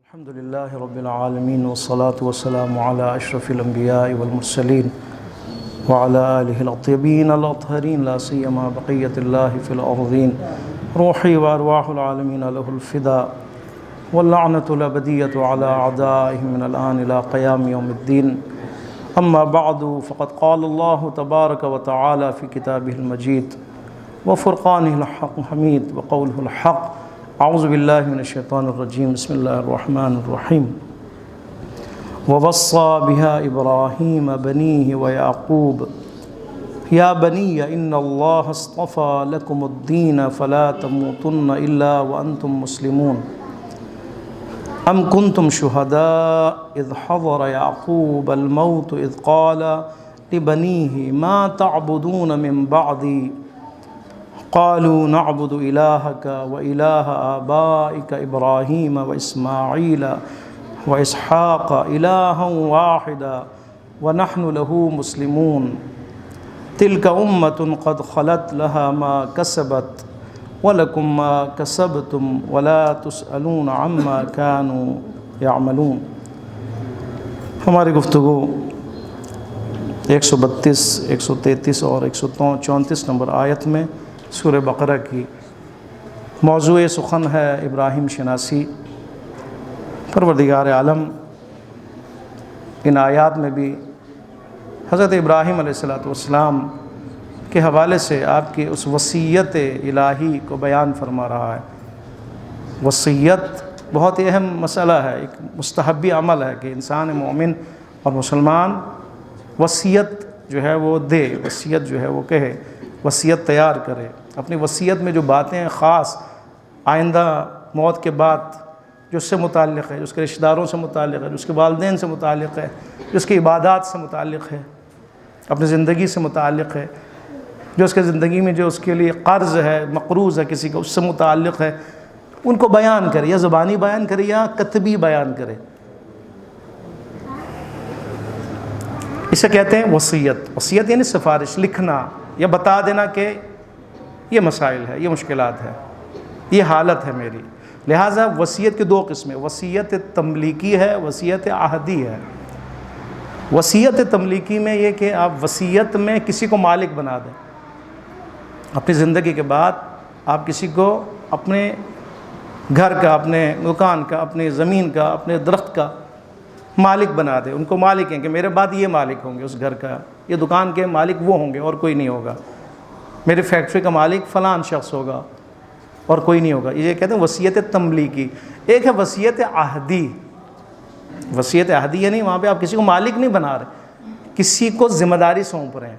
الحمد لله رب العالمين والصلاة والسلام على أشرف الأنبياء والمرسلين وعلى آله الطيبين الأطهرين لا سيما بقية الله في الأرضين روحي وأرواح العالمين له الفداء واللعنة الأبدية على أعدائهم من الآن إلى قيام يوم الدين. أما بعد فقد قال الله تبارك وتعالى في كتابه المجيد وفرقانه الحميد وقوله الحق. اعوذ باللہ من الشیطان الرجیم بسم اللہ الرحمن الرحیم. ووصى بها إبراهيم بنيه ويعقوب يا بني إن الله اصطفى لكم الدين فلا تموتن إلا وأنتم مسلمون. أم كنتم شهداء إذ حضر يعقوب الموت إذ قال لبنيه ما تعبدون من بعدي قالوا نعبد إلهك وإله آبائك إبراهيم وإسماعيل وإسحاق إلها واحدا ونحن له مسلمون. تلك أمة قد خلت لها ما كسبت ولكم ما كسبتم ولا تسألون عما كانوا يعملون. ہماری گفتگو 132، 133 اور 134 نمبر آیت میں سورہ بقرہ کی موضوع سخن ہے ابراہیم شناسی. پروردگار عالم ان آیات میں بھی حضرت ابراہیم علیہ السلام کے حوالے سے آپ کی اس وصیت الہی کو بیان فرما رہا ہے. وصیت بہت ہی اہم مسئلہ ہے، ایک مستحبی عمل ہے کہ انسان مومن اور مسلمان وصیت جو ہے وہ دے، وصیت جو ہے وہ کہے، وصیت تیار کرے. اپنی وصیت میں جو باتیں خاص آئندہ موت کے بعد جو اس سے متعلق ہے، جو اس کے رشتہ داروں سے متعلق ہے، جو اس کے والدین سے متعلق ہے، جو اس کی عبادات سے متعلق ہے، اپنی زندگی سے متعلق ہے، جو اس کے زندگی میں جو اس کے لیے قرض ہے، مقروض ہے کسی کا، اس سے متعلق ہے، ان کو بیان کرے، یا زبانی بیان کرے یا کتبی بیان کرے. اسے کہتے ہیں وصیت. وصیت یعنی سفارش، لکھنا یا بتا دینا کہ یہ مسائل ہے، یہ مشکلات ہے، یہ حالت ہے میری. لہٰذا وصیت کی دو قسمیں، وصیت تملیکی ہے، وصیت عہدی ہے. وصیت تملیکی میں یہ کہ آپ وصیت میں کسی کو مالک بنا دیں. اپنی زندگی کے بعد آپ کسی کو اپنے گھر کا، اپنے مکان کا، اپنی زمین کا، اپنے درخت کا مالک بنا دیں. ان کو مالک ہیں کہ میرے بعد یہ مالک ہوں گے اس گھر کا، یہ دکان کے مالک وہ ہوں گے اور کوئی نہیں ہوگا، میری فیکٹری کا مالک فلان شخص ہوگا اور کوئی نہیں ہوگا. یہ کہتے ہیں وصیت تملیکی. ایک ہے وصیت عہدی. وصیت عہدی یعنی وہاں پہ آپ کسی کو مالک نہیں بنا رہے، کسی کو ذمہ داری سونپ رہے ہیں.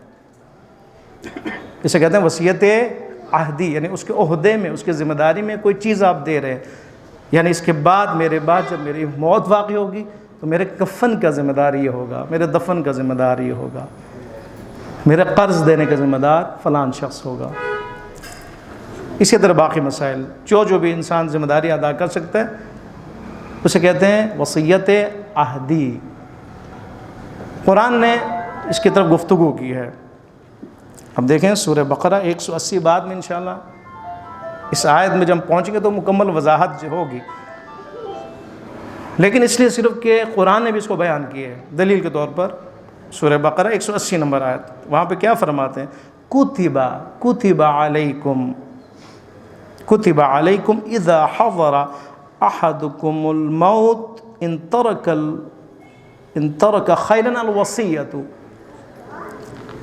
اسے کہتے ہیں وصیت عہدی، یعنی اس کے عہدے میں، اس کے ذمہ داری میں کوئی چیز آپ دے رہے ہیں. یعنی اس کے بعد، میرے بعد جب میری موت واقع ہوگی تو میرے کفن کا ذمہ دار یہ ہوگا، میرے دفن کا ذمہ دار یہ ہوگا، میرے قرض دینے کا ذمہ دار فلان شخص ہوگا. اسی طرح باقی مسائل جو بھی انسان ذمہ داری ادا کر سکتا ہے اسے کہتے ہیں وصیت عہدی. قرآن نے اس کی طرف گفتگو کی ہے. اب دیکھیں سورہ بقرہ 180 بعد میں انشاءاللہ اس آیت میں جب ہم پہنچیں گے تو مکمل وضاحت جو ہوگی، لیکن اس لیے صرف کہ قرآن نے بھی اس کو بیان کیا ہے. دلیل کے طور پر سورہ بقرہ 180 نمبر آیت، وہاں پہ کیا فرماتے ہیں؟ کتب علیکم اذا حضر احدکم الموت ان ترک خیرا الوصیۃ.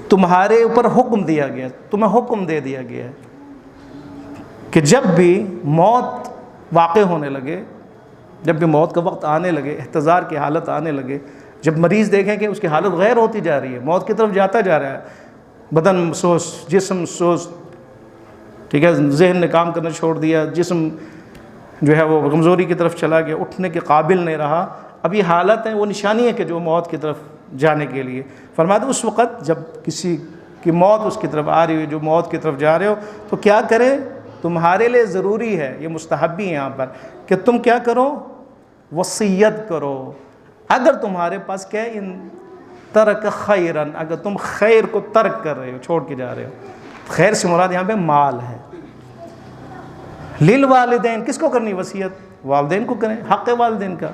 تمہارے اوپر حکم دیا گیا، تمہیں حکم دے دیا گیا ہے کہ جب بھی موت واقع ہونے لگے، جب بھی موت کا وقت آنے لگے، احتضار کی حالت آنے لگے، جب مریض دیکھیں کہ اس کی حالت غیر ہوتی جا رہی ہے، موت کی طرف جاتا جا رہا ہے، بدن سوس، جسم سوس، ٹھیک ہے، ذہن نے کام کرنا چھوڑ دیا، جسم جو ہے وہ کمزوری کی طرف چلا گیا، اٹھنے کے قابل نہیں رہا، اب یہ حالت ہے، وہ نشانی ہے کہ جو موت کی طرف جانے کے لیے. فرماتے اس وقت جب کسی کی موت اس کی طرف آ رہی ہو، جو موت کی طرف جا رہے ہو، تو کیا کرے؟ تمہارے لیے ضروری ہے، یہ مستحبی ہے یہاں پر، کہ تم کیا کرو؟ وصیت کرو. اگر تمہارے پاس کیا ان ترک خیرن، اگر تم خیر کو ترک کر رہے ہو، چھوڑ کے جا رہے ہو. خیر سے مراد یہاں پہ مال ہے. للوالدین کس کو کرنی وصیت؟ والدین کو کریں، حق ہے والدین کا،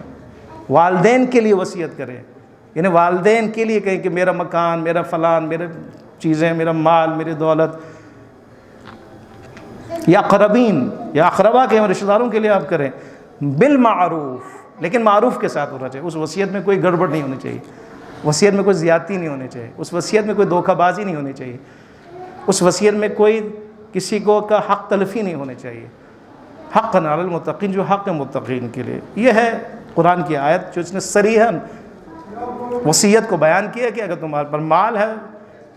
والدین کے لیے وصیت کریں، یعنی والدین کے لیے کہیں کہ میرا مکان، میرا فلان، میرے چیزیں، میرا مال، میری دولت، یا اقربین یا اقربا کے رشتہ داروں کے لیے آپ کریں بالمعروف، لیکن معروف کے ساتھ ہونا چاہیے۔ اس وصیت میں کوئی گڑبڑ نہیں ہونی چاہیے، وصیت میں کوئی زیادتی نہیں ہونی چاہیے، اس وصیت میں کوئی دھوکہ بازی نہیں ہونی چاہیے، اس وصیت میں کوئی کسی کو کا حق تلفی نہیں ہونے چاہیے۔ حق علی المتقین، جو حق ہے متقین کے لیے۔ یہ ہے قرآن کی آیت جو اس نے صریحاً وصیت کو بیان کیا کہ اگر تمہارے پر مال ہے،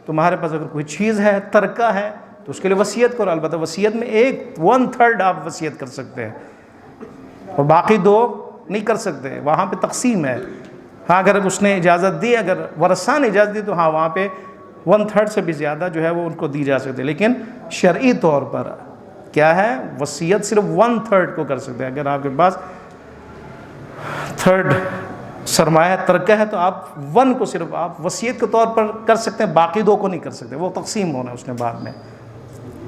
تمہارے پاس اگر کوئی چیز ہے، ترکہ ہے، تو اس کے لیے وصیت کرو۔ البتہ وصیت میں 1/3 آپ وصیت کر سکتے ہیں اور باقی 2 نہیں کر سکتے، وہاں پہ تقسیم ہے۔ ہاں اگر اس نے اجازت دی، اگر ورثہ نے اجازت دی تو ہاں وہاں پہ 1/3 سے بھی زیادہ جو ہے وہ ان کو دی جا سکتی ہے، لیکن شرعی طور پر کیا ہے، وصیت صرف 1/3 کو کر سکتے ہیں۔ اگر آپ کے پاس 1/3 سرمایہ ترکہ ہے تو آپ 1 کو صرف آپ وصیت کے طور پر کر سکتے ہیں، باقی 2 کو نہیں کر سکتے، وہ تقسیم ہونا ہے اس نے بعد میں۔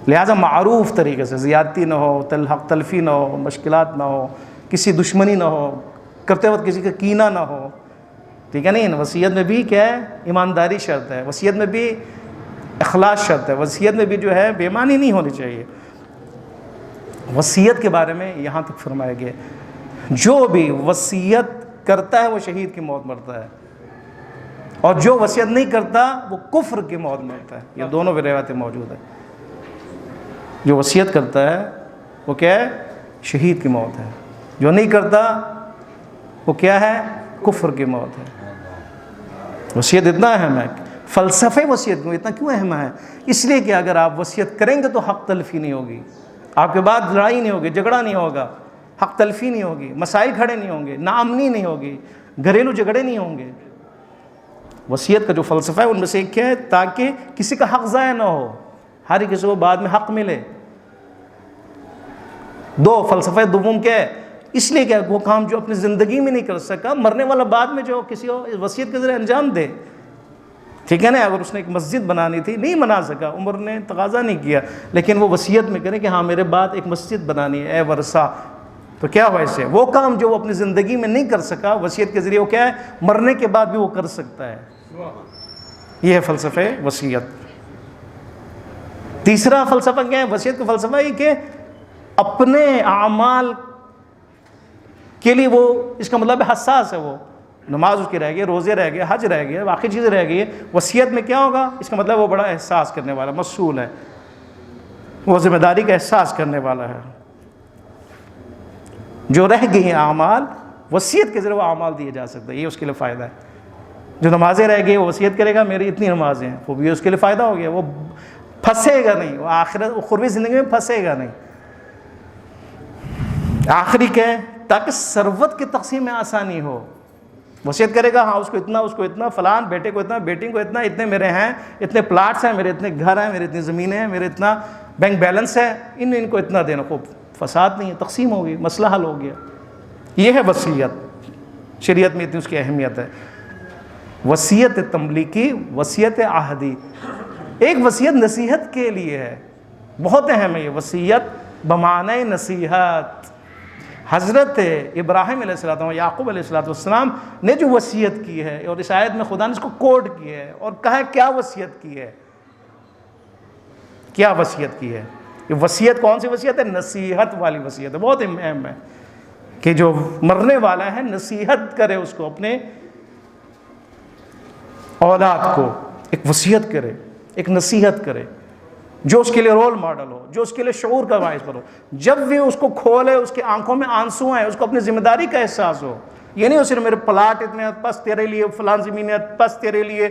لہٰذا معروف طریقے سے، زیادتی نہ ہو، حق تلفی نہ ہو، مشکلات نہ ہو، کسی دشمنی نہ ہو، کرتے وقت کسی کا کینہ نہ ہو، ٹھیک ہے نہیں؟ وصیت میں بھی کیا ہے، ایمانداری شرط ہے، وصیت میں بھی اخلاص شرط ہے، وصیت میں بھی جو ہے بے ایمانی نہیں ہونی چاہیے۔ وصیت کے بارے میں یہاں تک فرمایا گیا جو بھی وصیت کرتا ہے وہ شہید کی موت مرتا ہے، اور جو وصیت نہیں کرتا وہ کفر کی موت مرتا ہے۔ یہ دونوں روایتیں موجود ہیں۔ جو وصیت کرتا ہے وہ کیا ہے، شہید کی موت ہے، جو نہیں کرتا وہ کیا ہے، کفر کی موت ہے۔ وصیت اتنا اہم ہے، فلسفے وصیت کو اتنا کیوں اہم ہے؟ اس لیے کہ اگر آپ وصیت کریں گے تو حق تلفی نہیں ہوگی، آپ کے بعد لڑائی نہیں ہوگی، جھگڑا نہیں ہوگا، حق تلفی نہیں ہوگی، مسائل کھڑے نہیں ہوں گے، ناامنی نہیں ہوگی، گھریلو جھگڑے نہیں ہوں گے۔ وصیت کا جو فلسفہ ہے ان میں سے ایک کیا ہے، تاکہ کسی کا حق ضائع نہ ہو، ہر کسی کو بعد میں حق ملے۔ 2 فلسفہ دوم کیا ہے، اس لیے کہ وہ کام جو اپنی زندگی میں نہیں کر سکا، مرنے والا بعد میں جو کسی کو وصیت کے ذریعے انجام دے، ٹھیک ہے نا؟ اگر اس نے ایک مسجد بنانی تھی، نہیں بنا سکا، عمر نے تقاضا نہیں کیا، لیکن وہ وصیت میں کرے کہ ہاں میرے بعد ایک مسجد بنانی ہے، اے ورثہ، تو کیا ہوا اس سے، وہ کام جو وہ اپنی زندگی میں نہیں کر سکا، وصیت کے ذریعے وہ کیا ہے، مرنے کے بعد بھی وہ کر سکتا ہے۔ یہ ہے فلسفہ وصیت۔ تیسرا فلسفہ کیا ہے وصیت کا فلسفہ؟ یہ کہ اپنے اعمال کے لیے وہ، اس کا مطلب حساس ہے، وہ نماز اس کی رہ گئی، روزے رہ گئے، حج رہ گئے، باقی چیزیں رہ گئی ہے، وصیت میں کیا ہوگا، اس کا مطلب وہ بڑا احساس کرنے والا، مسئول ہے، وہ ذمہ داری کا احساس کرنے والا ہے۔ جو رہ گئی ہیں اعمال، وصیت کے ذریعے وہ اعمال دیے جا سکتے ہیں، یہ اس کے لیے فائدہ ہے۔ جو نمازیں رہ گئی وہ وصیت کرے گا میری اتنی نمازیں ہیں، وہ بھی اس کے لیے فائدہ ہو گیا، وہ پھنسے گا نہیں، وہ آخرت قربی زندگی میں پھنسے گا نہیں۔ آخری کیا ہے، تاکہ ثروت کی تقسیم میں آسانی ہو، وصیت کرے گا، ہاں اس کو اتنا، اس کو اتنا، فلان بیٹے کو اتنا، بیٹی کو اتنا، اتنے میرے ہیں، اتنے پلاٹس ہیں میرے، اتنے گھر ہیں میرے، اتنی زمینیں ہیں میرے، اتنا بینک بیلنس ہے، ان کو اتنا دینا، خوب فساد نہیں ہے، تقسیم ہوگی، مسئلہ حل ہو گیا۔ یہ ہے وصیت، شریعت میں اتنی اس کی اہمیت ہے۔ وصیت تملیکی، وصیت عہدی۔ ایک وصیت نصیحت کے لیے ہے، بہت اہم ہے یہ وصیت بمعنی نصیحت۔ حضرت ابراہیم علیہ السلام، یعقوب علیہ السلام نے جو وصیت کی ہے، اور اس آیت میں خدا نے اس کو کوڈ کیا ہے اور کہا ہے کیا وصیت کی ہے، کیا وصیت کی ہے۔ یہ وصیت کون سی وصیت ہے؟ نصیحت والی وصیت ہے، بہت اہم ہے کہ جو مرنے والا ہے نصیحت کرے اس کو، اپنے اولاد کو ایک وصیت کرے، ایک نصیحت کرے جو اس کے لیے رول ماڈل ہو، جو اس کے لیے شعور کا باعث ہو۔ جب بھی اس کو کھولے اس کے آنکھوں میں آنسو آئے، اس کو اپنی ذمہ داری کا احساس ہو، یہ نہیں ہو صرف میرے پلاٹ اتنے پس تیرے لیے، فلان زمینیں پس تیرے لیے،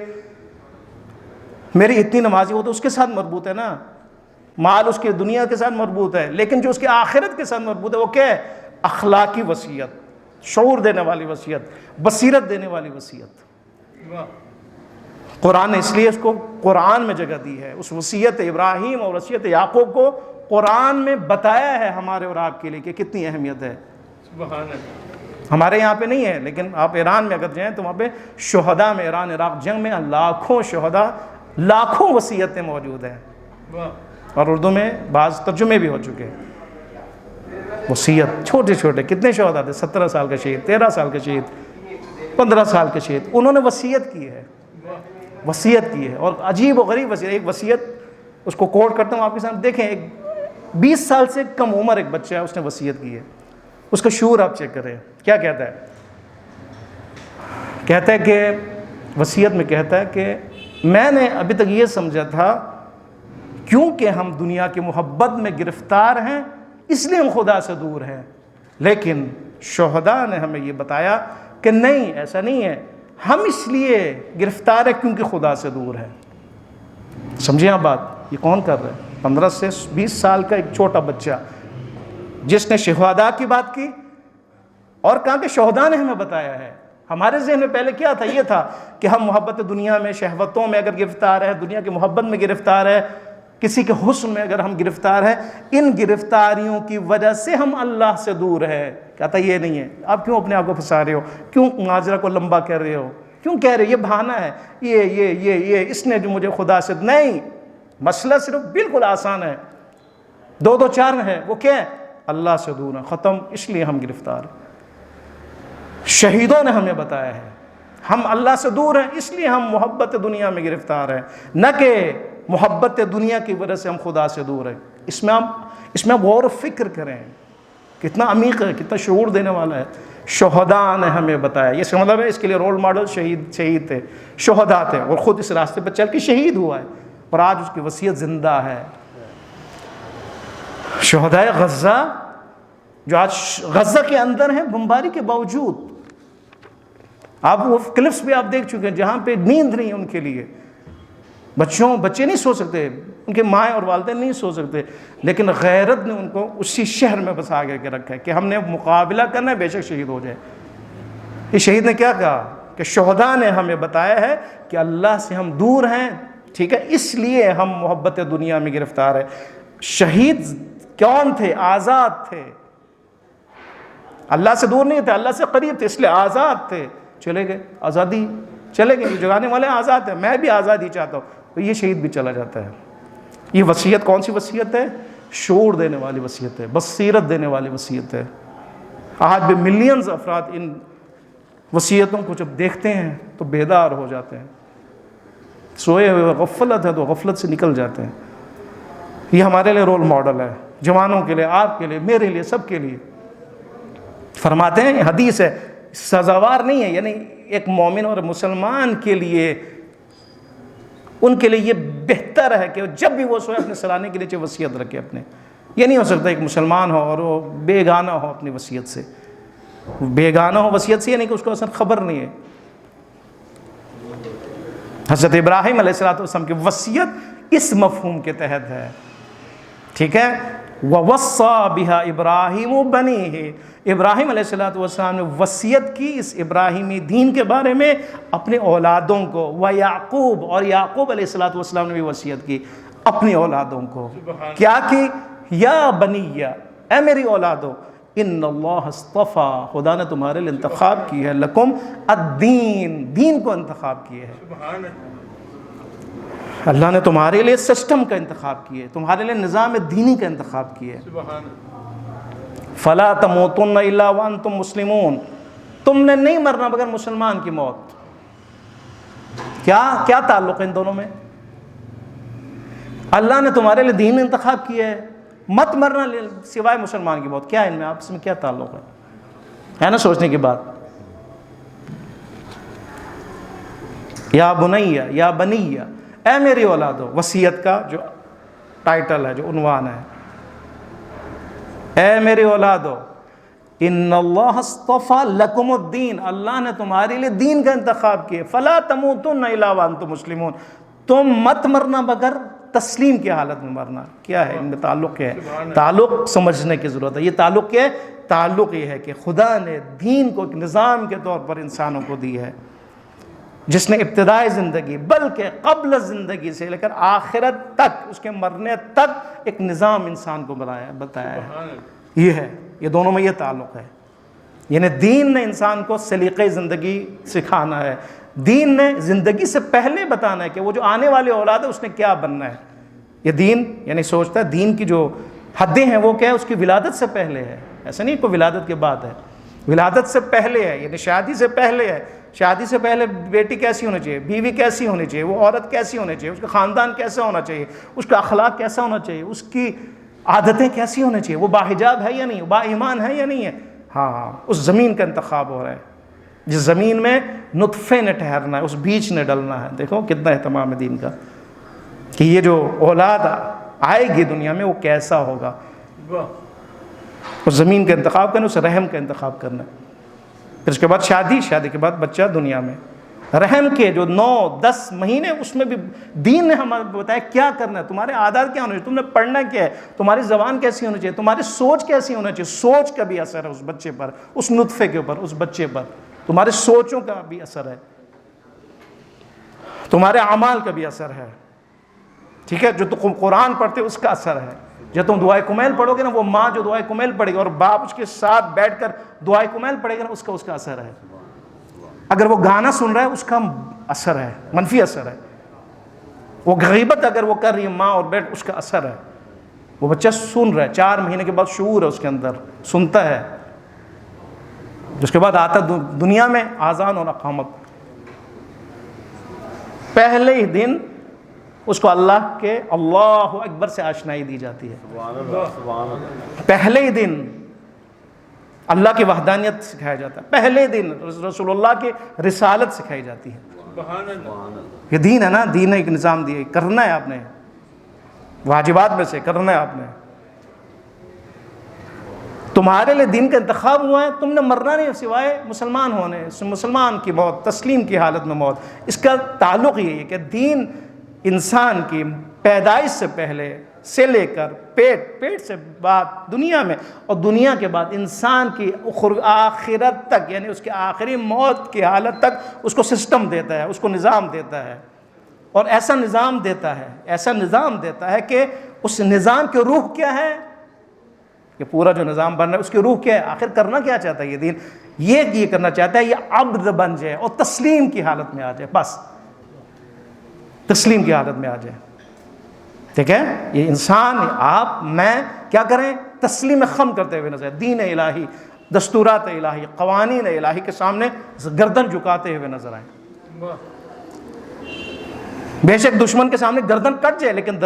میری اتنی نمازی ہو، تو اس کے ساتھ مربوط ہے نا، مال اس کے دنیا کے ساتھ مربوط ہے، لیکن جو اس کے آخرت کے ساتھ مربوط ہے وہ کیا ہے؟ اخلاقی وصیت، شعور دینے والی وصیت، بصیرت دینے والی وصیت۔ قرآن نے اس لیے اس کو قرآن میں جگہ دی ہے، اس وصیت ابراہیم اور وصیت یعقوب کو قرآن میں بتایا ہے ہمارے اور آپ کے لیے کہ کتنی اہمیت ہے۔ سبحان اللہ۔ ہمارے یہاں پہ نہیں ہے، لیکن آپ ایران میں اگر جائیں تو وہاں پہ شہداء میں، ایران عراق جنگ میں لاکھوں شہداء، لاکھوں وصیتیں موجود ہیں، اور اردو میں بعض ترجمے بھی ہو چکے ہیں۔ وصیت چھوٹے چھوٹے کتنے شہداء تھے، 17 سال کا شہید، 13 سال کا شہید، 15 سال کا شہید، انہوں نے وصیت کی ہے، وصیت کی ہے. اور عجیب و غریب وصیت، ایک وصیت اس کو کوٹ کرتا ہوں آپ کے سامنے، دیکھیں ایک 20 سال سے کم عمر ایک بچہ ہے، اس نے وصیت کی ہے، اس کا شعور آپ چیک کریں کیا کہتا ہے. کہتا ہے کہ وصیت میں کہتا ہے کہ میں نے ابھی تک یہ سمجھا تھا کیونکہ ہم دنیا کی محبت میں گرفتار ہیں اس لیے ہم خدا سے دور ہیں، لیکن شہداء نے ہمیں یہ بتایا کہ نہیں، ایسا نہیں ہے، ہم اس لیے گرفتار ہیں کیونکہ خدا سے دور ہے. سمجھیں آپ بات، یہ کون کر رہا ہے؟ 15 سے 20 سال کا ایک چھوٹا بچہ جس نے شہداء کی بات کی اور کہا کہ شہداء نے ہمیں بتایا ہے. ہمارے ذہن میں پہلے کیا تھا؟ یہ تھا کہ ہم محبت دنیا میں، شہوتوں میں اگر گرفتار ہے، دنیا کی محبت میں گرفتار ہے، کسی کے حسن میں اگر ہم گرفتار ہیں، ان گرفتاریوں کی وجہ سے ہم اللہ سے دور ہے. کہتا یہ نہیں ہے. آپ کیوں اپنے آپ کو پھنسا رہے ہو؟ کیوں ماجرا کو لمبا کر رہے ہو؟ کیوں کہہ رہے ہو یہ بہانہ ہے، یہ اس نے جو مجھے خدا سے، نہیں، مسئلہ صرف بالکل آسان ہے، 2 4 ہے. وہ کیا ہے؟ اللہ سے دور ہے، ختم. اس لیے ہم گرفتار ہیں. شہیدوں نے ہمیں بتایا ہے ہم اللہ سے دور ہیں اس لیے ہم محبت دنیا میں گرفتار ہیں، نہ کہ محبت دنیا کی وجہ سے ہم خدا سے دور ہیں. اس میں آپ غور و فکر کریں، کتنا عمیق ہے، کتنا شعور دینے والا ہے. شہداء نے ہمیں بتایا، یہ اس کا مطلب ہے اس کے لیے رول ماڈل شہید تھے، شہداء تھے، اور خود اس راستے پر چل کے شہید ہوا ہے اور آج اس کی وصیت زندہ ہے. شہداء غزہ جو آج غزہ کے اندر ہیں بمباری کے باوجود، آپ وہ کلپس بھی آپ دیکھ چکے ہیں جہاں پہ نیند نہیں ہے ان کے لیے، بچے نہیں سو سکتے، ان کے مائیں اور والدین نہیں سو سکتے، لیکن غیرت نے ان کو اسی شہر میں بسا کے رکھا ہے کہ ہم نے مقابلہ کرنا ہے، بے شک شہید ہو جائے. یہ شہید نے کیا کہا کہ شہداء نے ہمیں بتایا ہے کہ اللہ سے ہم دور ہیں، ٹھیک ہے، اس لیے ہم محبت دنیا میں گرفتار ہیں. شہید کون تھے؟ آزاد تھے، اللہ سے دور نہیں تھے، اللہ سے قریب تھے، اس لیے آزاد تھے. چلے گئے، آزادی چلے گئے، جگانے والے آزاد ہیں، میں بھی آزادی چاہتا ہوں. تو یہ شہید بھی چلا جاتا ہے. یہ وصیت کون سی وصیت ہے؟ شعور دینے والی وصیت ہے، بصیرت دینے والی وصیت ہے. آج بھی ملینز افراد ان وصیتوں کو جب دیکھتے ہیں تو بیدار ہو جاتے ہیں. سوئے ہوئے غفلت ہے تو غفلت سے نکل جاتے ہیں. یہ ہمارے لیے رول ماڈل ہے، جوانوں کے لیے، آپ کے لیے، میرے لیے، سب کے لیے. فرماتے ہیں، حدیث ہے، سزاوار نہیں ہے، یعنی ایک مومن اور مسلمان کے لیے، ان کے لیے یہ بہتر ہے کہ جب بھی وہ سوئے اپنے سرانے کے نیچے وصیت رکھے اپنے. یہ نہیں ہو سکتا ایک مسلمان ہو اور وہ بیگانہ ہو اپنی وصیت سے. بیگانہ ہو وصیت سے، یعنی کہ اس کو اصلا خبر نہیں ہے. حضرت ابراہیم علیہ السلام کی وصیت اس مفہوم کے تحت ہے، ٹھیک ہے. وَوَصَّى بِهَا إِبْرَاهِيمُ بَنِيهِ، ابراہیم علیہ السلام نے وصیت کی اس ابراہیمی دین کے بارے میں اپنے اولادوں کو. وَيَعْقُوب، اور یعقوب علیہ السلام نے بھی وصیت کی اپنی اولادوں کو. کیا کی؟ یا بنی، اے میری اولادو، ان اللہ اصطفیٰ، خدا نے تمہارے لیے انتخاب کی ہے، لکم الدین، دین کو انتخاب کیے ہے. اللہ نے تمہارے لیے سسٹم کا انتخاب کیا ہے، تمہارے لیے نظام دینی کا انتخاب کیا ہے. فلا تموتن الا وانتم مسلمون، تم نے نہیں مرنا مگر مسلمان کی موت. کیا تعلق ہے ان دونوں میں؟ اللہ نے تمہارے لیے دین انتخاب کیا ہے، مت مرنا سوائے مسلمان کی موت. کیا ان میں آپس میں کیا تعلق ہے نا سوچنے کی بات. یا بنیہ، یا بنیہ، اے میری اولادو، وصیت کا جو ٹائٹل ہے، جو عنوان ہے، اے میری اولادو، ان اللہ اصطفیٰ لکم الدین، اللہ نے تمہارے لیے دین کا انتخاب کیا. فلا تموتن الا وانتم مسلمون، تم مت مرنا مگر تسلیم کی حالت میں مرنا. کیا ہے ان میں تعلق؟ کیا ہے تعلق؟ سمجھنے کی ضرورت ہے. یہ تعلق کیا ہے؟ تعلق یہ ہے کہ خدا نے دین کو ایک نظام کے طور پر انسانوں کو دی ہے، جس نے ابتدائی زندگی بلکہ قبل زندگی سے لے کر آخرت تک، اس کے مرنے تک ایک نظام انسان کو بتایا ہے. یہ ہے، یہ دونوں میں یہ تعلق ہے. یعنی دین نے انسان کو سلیقے زندگی سکھانا ہے، دین نے زندگی سے پہلے بتانا ہے کہ وہ جو آنے والی اولاد ہے اس نے کیا بننا ہے. یہ دین یعنی سوچتا ہے دین کی جو حدیں ہیں وہ کیا ہے، اس کی ولادت سے پہلے ہے. ایسا نہیں کوئی ولادت کے بعد ہے، ولادت سے پہلے ہے، یعنی شادی سے پہلے ہے. شادی سے پہلے بیٹی کیسی ہونی چاہیے، بیوی کیسی ہونی چاہیے، وہ عورت کیسی ہونی چاہیے، اس کا خاندان کیسا ہونا چاہیے، اس کا اخلاق کیسا ہونا چاہیے، اس کی عادتیں کیسی ہونی چاہیے، وہ باحجاب ہے یا نہیں، با ایمان ہے یا نہیں ہے. ہاں اس زمین کا انتخاب ہو رہا ہے، جس زمین میں نطفے نے ٹھہرنا ہے، اس بیج نے ڈلنا ہے. دیکھو کتنا اہتمام ہے دین کا کہ یہ جو اولاد آئے گی دنیا میں وہ کیسا ہوگا. اس زمین کا انتخاب کرنا، اس رحم کا انتخاب کرنا. پھر اس کے بعد شادی کے بعد بچہ دنیا میں. رحم کے جو 9-10 مہینے اس میں بھی دین نے ہمیں بتایا کیا کرنا ہے، تمہارے عادات کیا ہونے چاہیے، تم نے پڑھنا کیا ہے، تمہاری زبان کیسی ہونی چاہیے، تمہاری سوچ کیسی ہونی چاہیے. سوچ کا بھی اثر ہے اس بچے پر، اس نطفے کے اوپر، اس بچے پر. تمہارے سوچوں کا بھی اثر ہے، تمہارے اعمال کا بھی اثر ہے. ٹھیک ہے، جو تم قرآن پڑھتے اس کا اثر ہے. جب تم دعائے کمیل پڑھو گے نا، وہ ماں جو دعائے کمیل پڑھے گی اور باپ اس کے ساتھ بیٹھ کر دعائے کمیل پڑھے گا نا، اس کا اثر ہے. اگر وہ گانا سن رہا ہے اس کا اثر ہے، منفی اثر ہے. وہ غیبت اگر وہ کر رہی ہے ماں اور بیٹھ، اس کا اثر ہے. وہ بچہ سن رہا ہے، 4 مہینے کے بعد شعور ہے اس کے اندر، سنتا ہے. جس کے بعد آتا دنیا میں آذان اور اقامت. پہلے ہی دن اس کو اللہ کے اللہ اکبر سے آشنائی دی جاتی ہے. پہلے ہی دن اللہ کی وحدانیت سکھایا جاتا ہے. پہلے دن رسول اللہ کی رسالت سکھائی جاتی ہے. یہ دین ہے نا، دین نے ایک نظام دیا، کرنا ہے آپ نے، واجبات میں سے کرنا ہے آپ نے. تمہارے لیے دین کا انتخاب ہوا ہے، تم نے مرنا نہیں سوائے مسلمان ہونے، مسلمان کی موت، تسلیم کی حالت میں موت. اس کا تعلق یہ ہے کہ دین انسان کی پیدائش سے پہلے سے لے کر پیٹ سے بعد دنیا میں، اور دنیا کے بعد انسان کی آخرت تک، یعنی اس کے آخری موت کی حالت تک اس کو سسٹم دیتا ہے، اس کو نظام دیتا ہے. اور ایسا نظام دیتا ہے کہ اس نظام کی روح کیا ہے، یہ پورا جو نظام بن رہا ہے اس کی روح کیا ہے، آخر کرنا کیا چاہتا ہے یہ دین. یہ کرنا چاہتا ہے یہ عبد بن جائے اور تسلیم کی حالت میں آ جائے. بس تسلیم کی حالت میں آ جائے. ٹھیک ہے، یہ انسان آپ میں کیا کریں، تسلیم خم کرتے ہوئے نظر، دین الہی، دستورات الہی، قوانین الہی کے سامنے گردن جھکاتے ہوئے نظر آئیں. بے شک دشمن کے سامنے گردن کٹ جائے، لیکن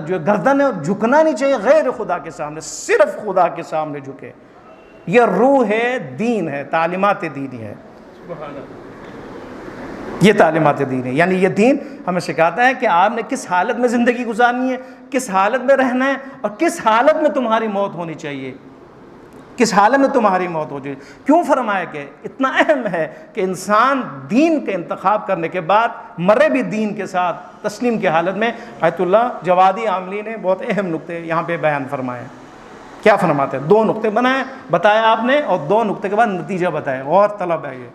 جو گردن ہے جھکنا نہیں چاہیے غیر خدا کے سامنے، صرف خدا کے سامنے جھکے. یہ روح ہے، دین ہے، تعلیمات دینی ہے. یہ تعلیمات دین ہے، یعنی یہ دین ہمیں سکھاتا ہے کہ آپ نے کس حالت میں زندگی گزارنی ہے، کس حالت میں رہنا ہے، اور کس حالت میں تمہاری موت ہونی چاہیے. کس حالت میں تمہاری موت ہو جائے. کیوں فرمایا کہ اتنا اہم ہے کہ انسان دین کے انتخاب کرنے کے بعد مرے بھی دین کے ساتھ تسلیم کی حالت میں. آیت اللہ جوادی عاملی نے بہت اہم نقطے یہاں پہ بیان فرمائے. کیا فرماتے ہیں؟ 2 نقطے بتایا آپ نے، اور 2 نقطے کے بعد نتیجہ بتایا. غور طلب ہے. یہ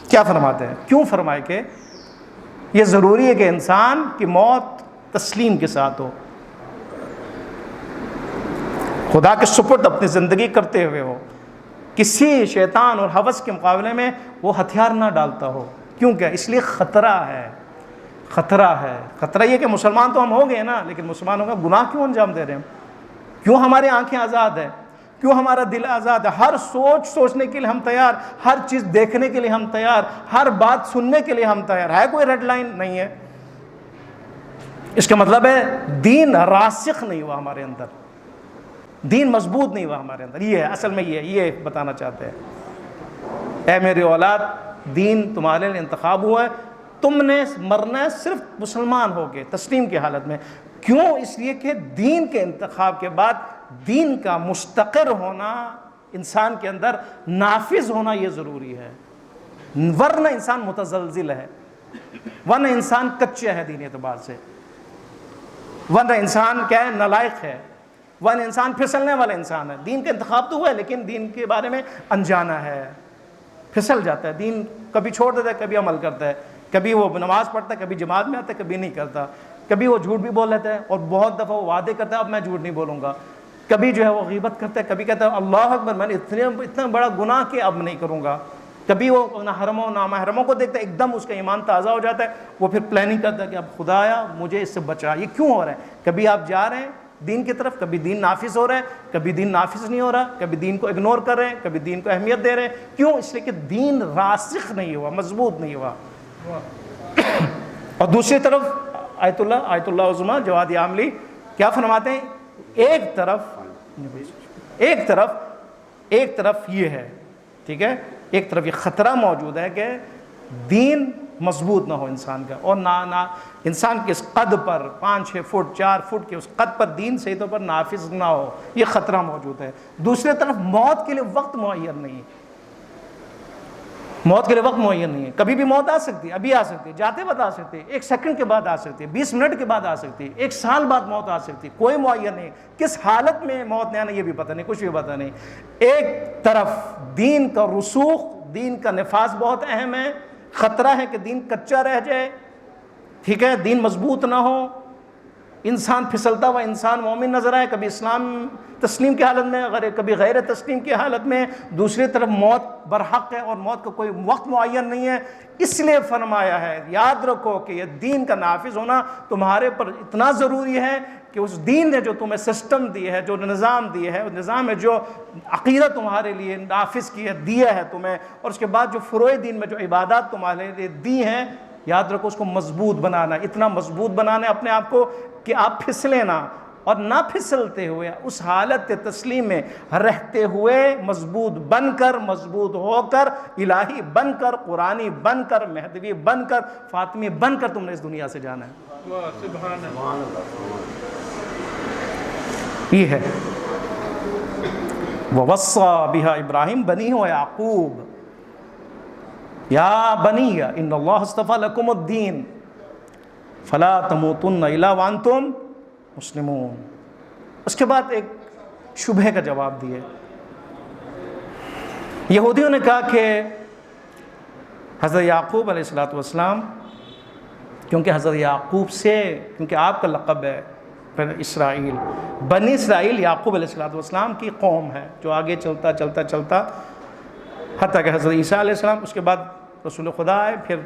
کیا فرماتے ہیں؟ کیوں فرمائے کہ یہ ضروری ہے کہ انسان کی موت تسلیم کے ساتھ ہو، خدا کے سپرد اپنی زندگی کرتے ہوئے ہو، کسی شیطان اور ہوس کے مقابلے میں وہ ہتھیار نہ ڈالتا ہو. کیوں کہ اس لیے خطرہ ہے. خطرہ یہ کہ مسلمان تو ہم ہو گئے نا، لیکن مسلمانوں کا گناہ کیوں انجام دے رہے ہیں؟ کیوں ہماری آنکھیں آزاد ہیں؟ کیوں ہمارا دل آزاد ہے؟ ہر سوچنے کے لیے ہم تیار، ہر چیز دیکھنے کے لیے ہم تیار، ہر بات سننے کے لیے ہم تیار. ہے کوئی ریڈ لائن نہیں ہے. اس کا مطلب ہے دین راسخ نہیں ہوا ہمارے اندر، دین مضبوط نہیں ہوا ہمارے اندر. یہ ہے اصل میں، یہ بتانا چاہتے ہیں. اے میری اولاد، دین تمہارے لیے انتخاب ہوا ہے، تم نے مرنا ہے صرف مسلمان ہو کے تسلیم کی حالت میں. کیوں؟ اس لیے کہ دین کے انتخاب کے بعد دین کا مستقر ہونا، انسان کے اندر نافذ ہونا یہ ضروری ہے. ورنہ انسان متزلزل ہے، ورنہ انسان کچا ہے دینی اعتبار سے، ورنہ انسان کیا ہے، نالائق ہے، ورنہ انسان پھسلنے والا انسان ہے. دین کا انتخاب تو ہوا ہے لیکن دین کے بارے میں انجانا ہے، پھسل جاتا ہے. دین کبھی چھوڑ دیتا ہے، کبھی عمل کرتا ہے، کبھی وہ نماز پڑھتا ہے، کبھی جماعت میں آتا ہے، کبھی نہیں کرتا. کبھی وہ جھوٹ بھی بول لیتا ہے، اور بہت دفعہ وہ وعدے کرتا ہے اب میں جھوٹ نہیں بولوں گا. کبھی جو ہے وہ غیبت کرتا ہے، کبھی کہتا ہے اللہ اکبر میں نے اتنا بڑا گناہ کیا اب نہیں کروں گا. کبھی وہ حرموں نامحرموں کو دیکھتا ہے، ایک دم اس کا ایمان تازہ ہو جاتا ہے، وہ پھر پلاننگ کرتا ہے کہ اب خدایا مجھے اس سے بچا. یہ کیوں ہو رہا ہے؟ کبھی آپ جا رہے ہیں دین کی طرف. کبھی دین نافذ ہو رہا ہے, کبھی دین نافذ نہیں ہو رہا, کبھی دین کو اگنور کر رہے ہیں, کبھی دین کو اہمیت دے رہے ہیں. کیوں؟ اس لیے کہ دین راسخ نہیں ہوا, مضبوط نہیں ہوا. اور دوسری طرف آیت اللہ عظمیٰ جواد عاملی کیا فرماتے ہیں؟ ایک طرف یہ ہے, ٹھیک ہے, ایک طرف یہ خطرہ موجود ہے کہ دین مضبوط نہ ہو انسان کا, اور نہ انسان کے اس قد پر 5-6 فٹ 4 فٹ کے اس قد پر دین صحیح طور پر نافذ نہ ہو, یہ خطرہ موجود ہے. دوسری طرف موت کے لیے وقت معین نہیں ہے, موت کے لیے وقت معین نہیں ہے. کبھی بھی موت آ سکتی ہے, ابھی آ سکتی ہے, جاتے وقت آ سکتی ہے, 1 سیکنڈ کے بعد آ سکتی ہے, 20 منٹ کے بعد آ سکتی ہے, 1 سال بعد موت آ سکتی ہے, کوئی معین نہیں. کس حالت میں موت نے آنا یہ بھی پتہ نہیں, کچھ بھی پتہ نہیں. ایک طرف دین کا رسوخ, دین کا نفاذ بہت اہم ہے, خطرہ ہے کہ دین کچا رہ جائے, ٹھیک ہے, دین مضبوط نہ ہو, انسان پھسلتا ہوا انسان مومن نظر آئے, کبھی اسلام تسلیم کی حالت میں, کبھی غیر تسلیم کی حالت میں. دوسری طرف موت برحق ہے اور موت کا کوئی وقت معین نہیں ہے. اس لیے فرمایا ہے, یاد رکھو کہ یہ دین کا نافذ ہونا تمہارے پر اتنا ضروری ہے کہ اس دین نے جو تمہیں سسٹم دی ہے, جو نظام دی ہے, نظام ہے جو عقیدہ تمہارے لیے نافذ کی ہے, دیا ہے تمہیں, اور اس کے بعد جو فروع دین میں جو عبادات تمہارے لیے دی ہیں, یاد رکھو اس کو مضبوط بنانا, اتنا مضبوط بنانا ہے اپنے آپ کو کہ آپ پھسلیں نہ, اور نہ پھسلتے ہوئے اس حالت تسلیم میں رہتے ہوئے مضبوط بن کر, مضبوط ہو کر, الہی بن کر, قرآنی بن کر, مہدوی بن کر, فاطمی بن کر تم نے اس دنیا سے جانا ہے. یہ ہے وَوَصَّى بِهَا إِبْرَاهِيمُ بَنِيهِ وَيَعْقُوبُ یا بنی ان اللہ اصطفیٰ لکم الدین فلا تموتن الا وانتم مسلمون. اس کے بعد ایک شبہے کا جواب دیے. یہودیوں نے کہا کہ حضرت یعقوب علیہ السلام, کیونکہ حضرت یعقوب سے, کیونکہ آپ کا لقب ہے اسرائیل, بنی اسرائیل یعقوب علیہ السلام کی قوم ہے, جو آگے چلتا چلتا چلتا حتیٰ کہ حضرت عیسیٰ علیہ السلام, اس کے بعد رسول خدا آئے, پھر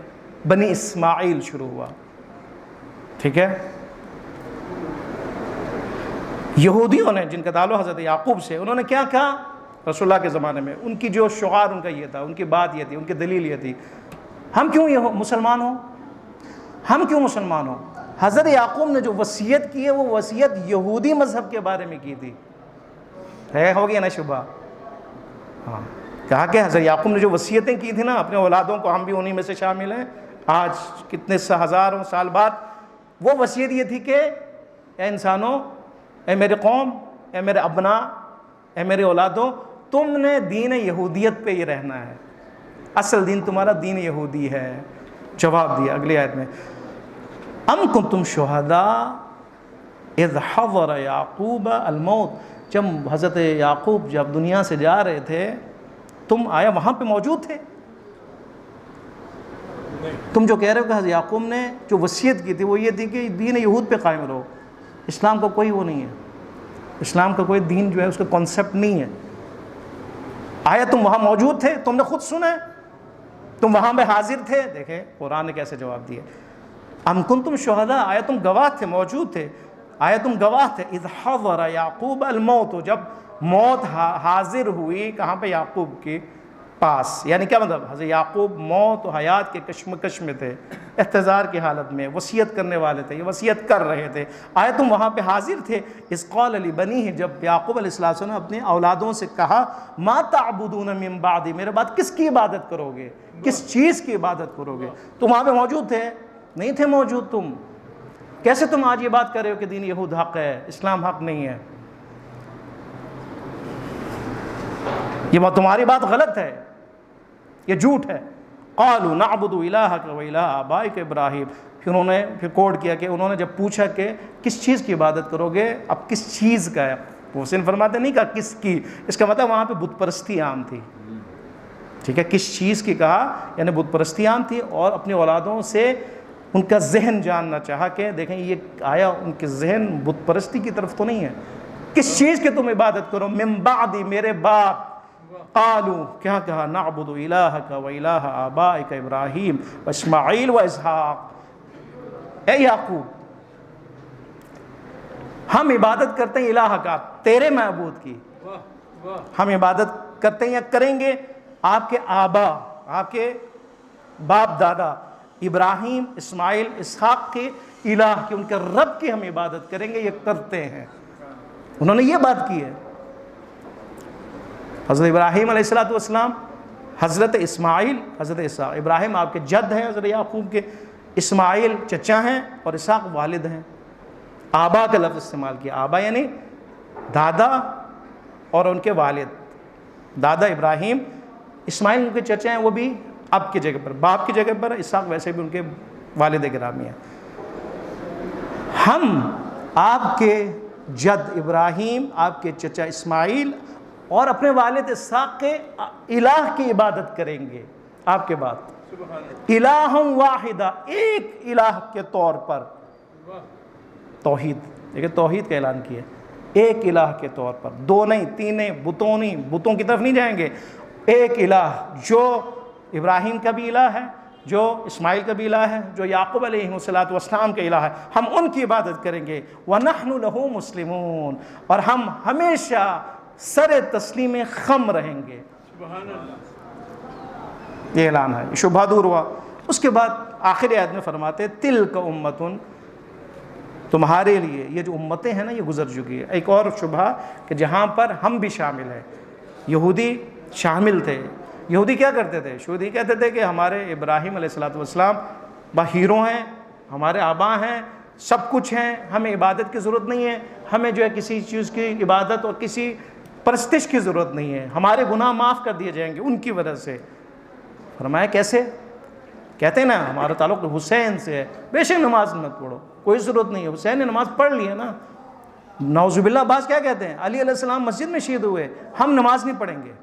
بنی اسماعیل شروع ہوا, ٹھیک ہے. یہودیوں نے, جن کا تعلق حضرت یعقوب سے, انہوں نے کیا کہا رسول اللہ کے زمانے میں, ان کی جو شعار ان کا یہ تھا, ان کی بات یہ تھی, ان کی دلیل یہ تھی, ہم کیوں یہ مسلمان ہوں, ہم کیوں مسلمان ہوں. حضرت یعقوب نے جو وصیت کی ہے وہ وصیت یہودی مذہب کے بارے میں کی تھی, ہے ہو گیا نا شبہ. ہاں, کہا کہ حضرت یعقوب نے جو وصیتیں کی تھی نا اپنے اولادوں کو, ہم بھی انہی میں سے شامل ہیں. آج کتنے ہزاروں سال بعد وہ وصیت یہ تھی کہ اے انسانوں, اے میرے قوم, اے میرے ابناء, اے میرے اولادوں, تم نے دین یہودیت پہ ہی رہنا ہے, اصل دین تمہارا دین یہودی ہے. جواب دیا اگلی آیت میں, ام کنتم شہداء اذ حضر یعقوب الموت, جب حضرت یعقوب جب دنیا سے جا رہے تھے تم آیا وہاں پہ موجود تھے؟ تم جو کہہ رہے ہو کہ حضرت یعقوب نے جو وصیت کی تھی وہ یہ تھی کہ دین یہود پہ قائم رہو, اسلام کا کوئی وہ نہیں ہے, اسلام کا کوئی دین جو ہے اس کا کانسیپٹ نہیں ہے. آیا تم وہاں موجود تھے؟ تم نے خود سنا ہے, تم وہاں پہ حاضر تھے. دیکھیں قرآن نے کیسے جواب دیا, ام کنتم شہداء, آیا تم گواہ تھے, موجود تھے, آیا تم گواہ تھے, اذ حضر یعقوب الموت, جب موت حاضر ہوئی کہاں پہ, یعقوب کے پاس. یعنی کیا مطلب, حضرت یعقوب موت و حیات کے کشمکش میں تھے, احتضار کی حالت میں, وصیت کرنے والے تھے, یہ وصیت کر رہے تھے. آیا تم وہاں پہ حاضر تھے, اذ قال لبنیہ, جب یعقوب علیہ السلام نے اپنے اولادوں سے کہا, ما تعبدون من بعدی, میرے بعد کس کی عبادت کرو گے, کس چیز کی عبادت کرو گے. تم وہاں پہ موجود تھے؟ نہیں تھے موجود. تم کیسے تم آج یہ بات کر رہے ہو کہ دین یہود حق ہے, اسلام حق نہیں ہے؟ یہ تمہاری بات غلط ہے, یہ جھوٹ ہے. قالوا نعبد الہک و الہ آبائک ابراہیم, پھر انہوں نے کوڈ کیا کہ انہوں نے جب پوچھا کہ کس چیز کی عبادت کرو گے, اب کس چیز کا ہے, حسین فرماتے نہیں کہا کس کی, اس کا مطلب وہاں پہ بت پرستی عام تھی, ٹھیک ہے. کس چیز کی کہا یعنی بت پرستی عام تھی, اور اپنی اولادوں سے ان کا ذہن جاننا چاہا کہ دیکھیں یہ آیا ان کے ذہن بت پرستی کی طرف تو نہیں ہے, کس چیز کی تم عبادت کرو, من بعدی, میرے بعد. قالوا, کیا کہا, نعبد الہک و الہ آبائک ابراہیم و اسماعیل و اسحاق. اے یعقوب, ہم عبادت کرتے ہیں الہ کا، تیرے معبود کی، ہم عبادت کرتے ہیں یا کریں گے آپ کے آبا، آپ کے باپ دادا ابراہیم اسماعیل اسحاق کے الہ کی، ان کے رب کی ہم عبادت کریں گے، یہ کرتے ہیں۔ انہوں نے یہ بات کی ہے۔ حضرت ابراہیم علیہ السلام، حضرت اسماعیل، حضرت اسحاق، ابراہیم آپ کے جد ہیں حضرت یعقوب کے، اسماعیل چچا ہیں اور اسحاق والد ہیں۔ آبا کا لفظ استعمال کیا، آبا یعنی دادا اور ان کے والد، دادا ابراہیم، اسماعیل ان کے چچا ہیں، وہ بھی اب کی جگہ پر، باپ کی جگہ پر، اسحاق ویسے بھی ان کے والد گرامی ہیں۔ ہم آپ کے جد ابراہیم، آپ کے چچا اسماعیل اور اپنے والد اسحاق کے الہ کی عبادت کریں گے آپ کے بعد، الہ واحدہ، ایک الہ کے طور پر، توحید، دیکھیں توحید کا اعلان کیا، ایک الہ کے طور پر، دو نہیں، تین نہیں، بتوں نہیں، بتوں کی طرف نہیں جائیں گے، ایک الہ جو ابراہیم کا بھی الہ ہے، جو اسماعیل کا بھی الہ ہے، جو یعقوب علیہ السلام کا الہ ہے، ہم ان کی عبادت کریں گے۔ وَنَحْنُ لَهُ مُسْلِمُونَ، اور ہم ہمیشہ سر تسلیم خم رہیں گے۔ یہ اعلان ہے، شبہ دور ہوا۔ اس کے بعد آخر آیت میں فرماتے ہیں تِلْكَ أُمَّةٌ، تمہارے لیے یہ جو امتیں ہیں نا یہ گزر چکی ہے۔ ایک اور شبہ کہ جہاں پر ہم بھی شامل ہیں، یہودی شامل تھے۔ یہودی کیا کرتے تھے؟ یہودی کہتے تھے کہ ہمارے ابراہیم علیہ السلام ہیرو ہیں، ہمارے آبا ہیں، سب کچھ ہیں، ہمیں عبادت کی ضرورت نہیں ہے، ہمیں جو ہے کسی چیز کی عبادت اور کسی پرستش کی ضرورت نہیں ہے، ہمارے گناہ معاف کر دیے جائیں گے ان کی وجہ سے۔ فرمایا کیسے؟ کہتے ہیں نا ہمارا تعلق حسین سے ہے، بے شک نماز مت پڑھو، کوئی ضرورت نہیں ہے، حسین نے نماز پڑھ لی ہے نا۔ نعوذ باللہ بعض کیا کہتے ہیں؟ علی علیہ السلام مسجد میں شہید ہوئے، ہم نماز نہیں پڑھیں گے،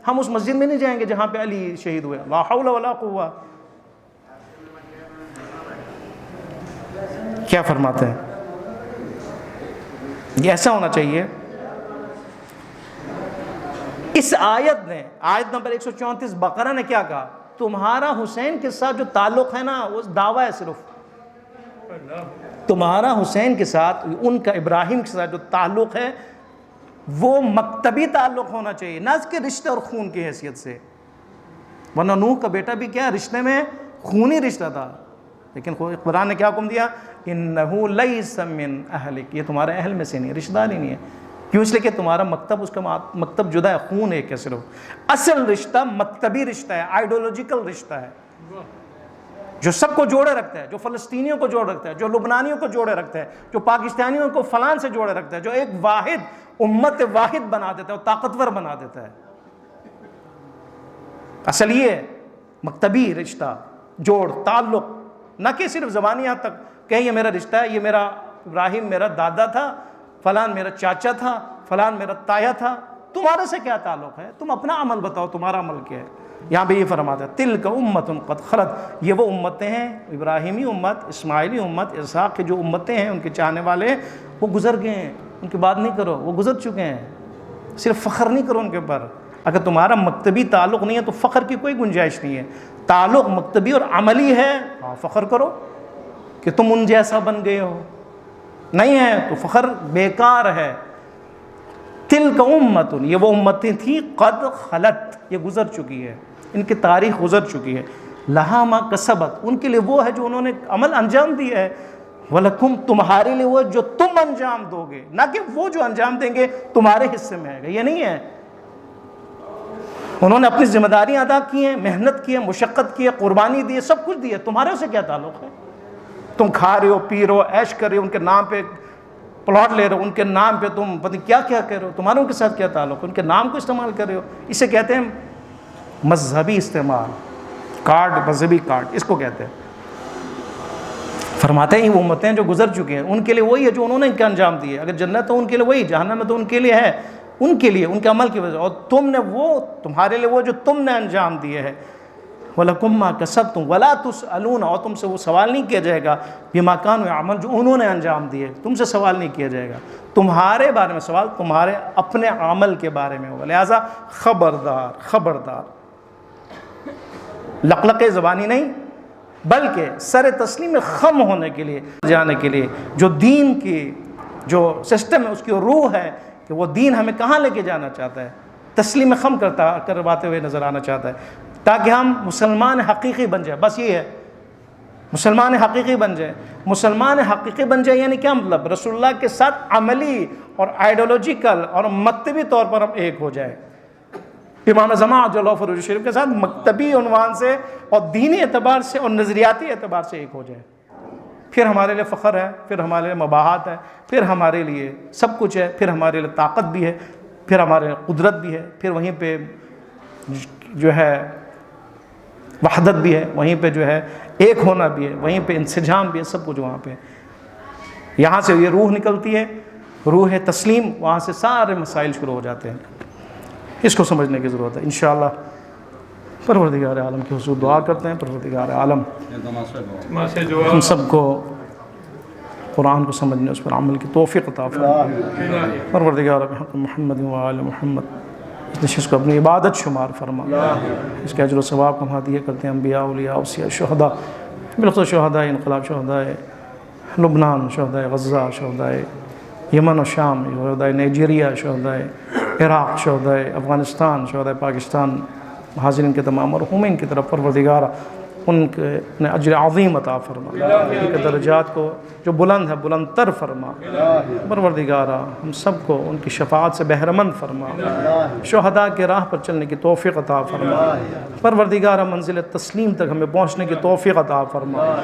ہم اس مسجد میں نہیں جائیں گے جہاں پہ علی شہید ہوئے۔ لا حول ولا قوہ۔ کیا فرماتے ہیں؟ یہ ایسا ہونا چاہیے۔ اس آیت نے، آیت نمبر 134 بقرہ نے کیا کہا؟ تمہارا حسین کے ساتھ جو تعلق ہے نا وہ دعویٰ ہے، صرف تمہارا حسین کے ساتھ، ان کا ابراہیم کے ساتھ جو تعلق ہے وہ مکتبی تعلق ہونا چاہیے، نہ اس کے رشتے اور خون کی حیثیت سے، ورنہ نوح کا بیٹا بھی کیا رشتے میں خونی رشتہ تھا، لیکن قرآن نے کیا حکم دیا؟ انہ لیس من اہلک، یہ تمہارے اہل میں سے نہیں، رشتہ دار ہی نہیں ہے۔ کیوں؟ اس لیے کہ تمہارا مکتب، اس کا مکتب جدا ہے، خون ایک ہے صرف۔ اصل رشتہ مکتبی رشتہ ہے، آئیڈیولوجیکل رشتہ ہے، جو سب کو جوڑے رکھتا ہے، جو فلسطینیوں کو جوڑے رکھتا ہے، جو لبنانیوں کو جوڑے رکھتا ہے، جو پاکستانیوں کو فلان سے جوڑے رکھتا ہے، جو ایک واحد امت واحد بنا دیتا ہے اور طاقتور بنا دیتا ہے۔ اصل یہ ہے مکتبی رشتہ، جوڑ، تعلق، نہ کہ صرف زبانی حد تک کہ یہ میرا رشتہ ہے، یہ میرا ابراہیم میرا دادا تھا، فلان میرا چاچا تھا، فلان میرا تایا تھا، تمہارے سے کیا تعلق ہے؟ تم اپنا عمل بتاؤ، تمہارا عمل کیا ہے؟ یہاں بھی یہ فرماتا ہے تِلْكَ أُمَّةٌ قَدْ خَلَتْ، یہ وہ امتیں ہیں، ابراہیمی امت، اسماعیلی امت، اسحاق کی جو امتیں ہیں، ان کے چاہنے والے، وہ گزر گئے ہیں، ان کی بات نہیں کرو، وہ گزر چکے ہیں۔ صرف فخر نہیں کرو ان کے اوپر۔ اگر تمہارا مکتبی تعلق نہیں ہے تو فخر کی کوئی گنجائش نہیں ہے۔ تعلق مکتبی اور عملی ہے، ہاں فخر کرو کہ تم ان جیسا بن گئے ہو، نہیں ہے تو فخر بیکار ہے۔ تِلْكَ أُمَّةٌ، یہ وہ امتیں تھیں، قد خلت، یہ گزر چکی ہے، ان کی تاریخ گزر چکی ہے، لہا ما کسبت، ان کے لیے وہ ہے جو انہوں نے عمل انجام دیا ہے، وَلَكُمْ، تمہارے لیے وہ جو تم انجام دو گے، نہ کہ وہ جو انجام دیں گے تمہارے حصے میں آئے گا، یہ نہیں ہے۔ انہوں نے اپنی ذمہ داریاں ادا کی ہیں، محنت کی ہے، مشقت کی ہے، قربانی دی ہے، سب کچھ دیا، تمہارے سے کیا تعلق ہے؟ تم کھا رہے ہو، پی رہے ہو، عیش کر رہے ہو، ان کے نام پہ پلاٹ لے رہے ہو، ان کے نام پہ تم پتہ کیا کیا کہہ رہے ہو، تمہاروں کے ساتھ کیا تعلق ہے؟ ان کے نام کو استعمال کر رہے ہو، اسے کہتے ہیں مذہبی استعمال، کارڈ، مذہبی کارڈ اس کو کہتے ہیں۔ فرماتے ہیں وہ امتیں جو گزر چکے ہیں ان کے لیے وہی ہے جو انہوں نے ان کا انجام دیے، اگر جنت تو ان کے لیے وہی، جہنم میں تو ان کے لیے ہے، ان کے لیے ان کے عمل کی وجہ، اور تم نے وہ، تمہارے لیے وہ جو تم نے انجام دیے ہے۔ وَلَكُمْ مَا كَسَبْتُمْ وَلَا تُسْأَلُونَ، اور تم سے وہ سوال نہیں کیا جائے گا بِمَا كَانُوا يَعْمَلُونَ، جو انہوں نے انجام دیے، تم سے سوال نہیں کیا جائے گا، تمہارے بارے میں سوال تمہارے اپنے عمل کے بارے میں ہوگا، لہٰذا خبردار خبردار، لقلقے زبانی نہیں بلکہ سر تسلیم خم ہونے کے لیے، جانے کے لیے، جو دین کی جو سسٹم ہے اس کی روح ہے کہ وہ دین ہمیں کہاں لے کے جانا چاہتا ہے، تسلیم خم کرواتے ہوئے نظر آنا چاہتا ہے، تاکہ ہم مسلمان حقیقی بن جائیں. بس یہ ہے، مسلمان حقیقی بن جائے. مسلمان حقیقی بن جائے یعنی کیا مطلب؟ رسول اللہ کے ساتھ عملی اور آئیڈیولوجیکل اور مکتبی طور پر ہم ایک ہو جائیں. امام جماعت جو اللہ فروز شریف کے ساتھ مکتبی عنوان سے اور دینی اعتبار سے اور نظریاتی اعتبار سے ایک ہو جائے. پھر ہمارے لیے فخر ہے، پھر ہمارے لیے مباحات ہے، پھر ہمارے لیے سب کچھ ہے، پھر ہمارے لیے طاقت بھی ہے، پھر ہمارے لیے قدرت بھی ہے، پھر وہیں پہ جو ہے وحدت بھی ہے، وہیں پہ جو ہے ایک ہونا بھی ہے، وہیں پہ انسجام بھی ہے، سب کچھ وہاں پہ. یہاں سے یہ روح نکلتی ہے، روح تسلیم، وہاں سے سارے مسائل شروع ہو جاتے ہیں. اس کو سمجھنے کی ضرورت ہے. انشاءاللہ پروردگار عالم کے حضور دعا کرتے ہیں، پروردگار عالم ہم سب کو قرآن کو سمجھنے، اس پر عمل کی توفیق عطا فرما. پروردگار بحق محمد و آل محمد اس نشست کو اپنی عبادت شمار فرما. اس کے اجر و ثواب کو ہم عطیہ کرتے ہیں انبیاء، اولیاء، اوصیاء، شہداء، بالخصوص شہداء انقلاب، شہداء لبنان، شہداء غزہ، شہداء یمن و شام، شہداء نائجیریا، شہداء عراق، شہداء افغانستان، شہداء پاکستان، حاضرین کے تمام مرحومین کی طرف پروردگار ان کے اجر عظیم عطا فرما، ان کے درجات کو جو بلند ہے بلند تر فرما. پروردگارہ ہم سب کو ان کی شفاعت سے بہرمند فرما، شہداء کے راہ پر چلنے کی توفیق عطا فرما. پروردگارہ منزل تسلیم تک ہمیں پہنچنے کی توفیق عطا فرما.